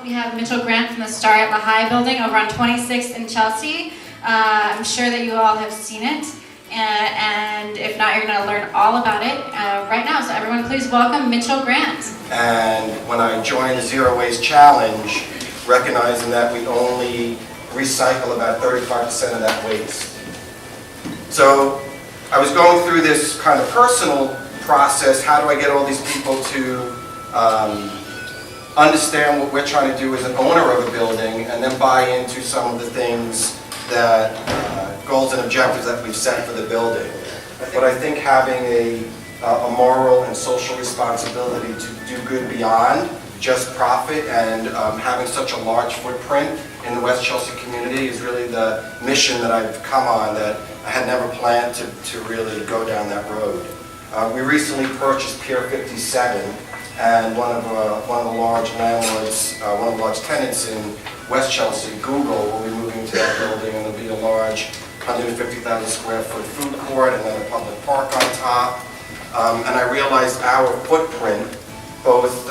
We have Mitchell Grant from the Star at Lehigh building over on 26th in Chelsea. I'm sure that you all have seen it, and if not, you're going to learn all about it right now. So everyone, please welcome Mitchell Grant. And when I joined the Zero Waste Challenge, recognizing that we only recycle about 35% of that waste. So I was going through this kind of personal process. How do I get all these people to understand what we're trying to do as an owner of a building, and then buy into some of the things that goals and objectives that we've set for the building. But I think having a moral and social responsibility to do good beyond just profit, and having such a large footprint in the West Chelsea community is really the mission that I've come on, that I had never planned to really go down that road. We recently purchased Pier 57, and one of the large landlords, one of the large tenants in West Chelsea, Google, will be moving to that building, and there'll be a large 150,000 square foot food court and then a public park on top. And I realized our footprint, both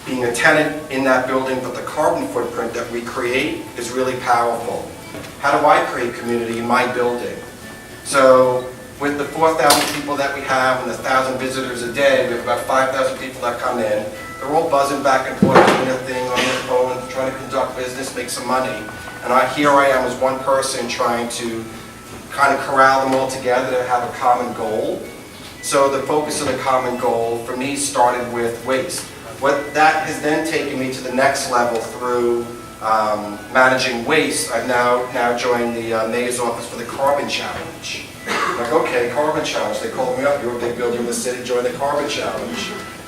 being a tenant in that building, but the carbon footprint that we create is really powerful. How do I create community in my building? So with the 4,000 people that we have and the 1,000 visitors a day, we have about 5,000 people that come in. They're all buzzing back and forth, doing their thing on their phone, trying to conduct business, make some money. And here I am as one person trying to kind of corral them all together to have a common goal. So the focus of the common goal for me started with waste. What that has then taken me to the next level through managing waste. I've now joined the mayor's office for the Carbon Challenge. I'm like, okay, Carbon Challenge. They called me up. You're a big builder in the city. Join the Carbon Challenge.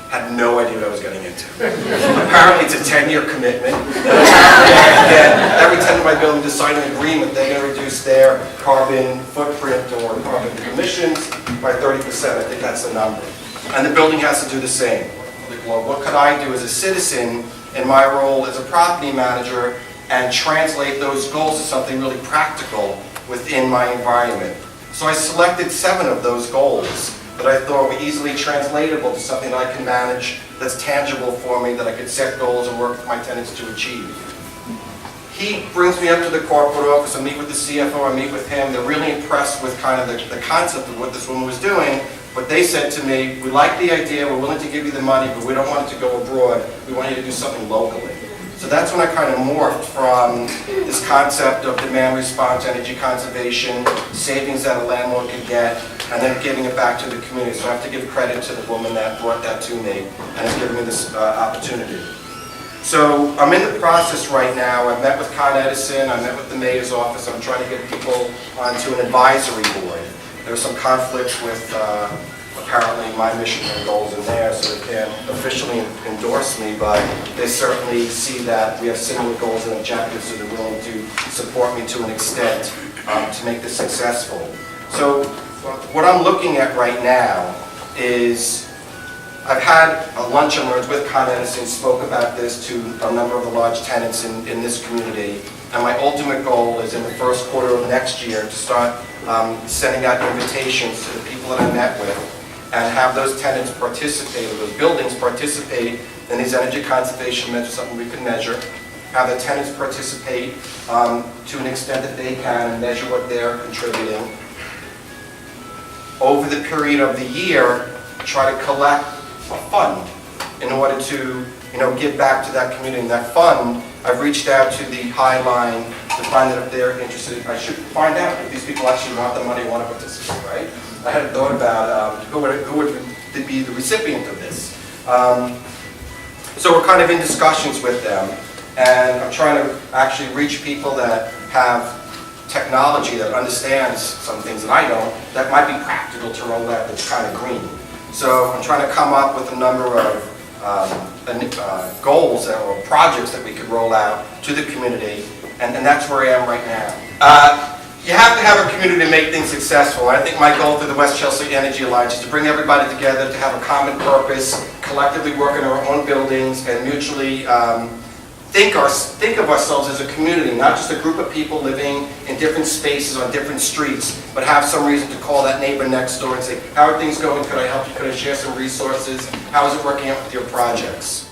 Had no idea what I was getting into. Apparently, it's a 10-year commitment. And every tenant in my building to sign an agreement, they're going to reduce their carbon footprint or carbon emissions by 30%. I think that's the number. And the building has to do the same. Well, what could I do as a citizen in my role as a property manager and translate those goals to something really practical within my environment? So I selected 7 of those goals that I thought were easily translatable to something I can manage that's tangible for me, that I could set goals and work with my tenants to achieve. He brings me up to the corporate office. I meet with the CFO, I meet with him. They're really impressed with kind of the concept of what this woman was doing. But they said to me, we like the idea, we're willing to give you the money, but we don't want it to go abroad. We want you to do something locally. So that's when I kind of morphed from this concept of demand response, energy conservation, savings that a landlord could get, and then giving it back to the community. So I have to give credit to the woman that brought that to me and has given me this opportunity. So I'm in the process right now. I've met with Con Edison, I met with the mayor's office. I'm trying to get people onto an advisory board. There's some conflicts with apparently my mission and goals in there, so they can't officially endorse me, but they certainly see that we have similar goals and objectives, so they're willing to support me to an extent to make this successful. So what I'm looking at right now is I've had a lunch and learns with Con Edison, spoke about this to a number of the large tenants in this community, and my ultimate goal is in the first quarter of next year to start sending out invitations to the people that I met with and have those tenants participate, or those buildings participate in these energy conservation measures, something we can measure. Have the tenants participate to an extent that they can and measure what they're contributing. Over the period of the year, try to collect a fund in order to give back to that community. And that fund, I've reached out to the High Line to find out if they're interested. I should find out if these people actually want the money and want to participate, right? I hadn't thought about who would be the recipient of this. So we're kind of in discussions with them, and I'm trying to actually reach people that have technology that understands some things that I don't, that might be practical to roll out, that's kind of green. So I'm trying to come up with a number of goals or projects that we could roll out to the community, and that's where I am right now. You have to have a community to make things successful. I think my goal through the West Chelsea Energy Alliance is to bring everybody together to have a common purpose, collectively work in our own buildings, and mutually think of ourselves as a community, not just a group of people living in different spaces on different streets, but have some reason to call that neighbor next door and say, how are things going? Could I help you? Could I share some resources? How is it working out with your projects?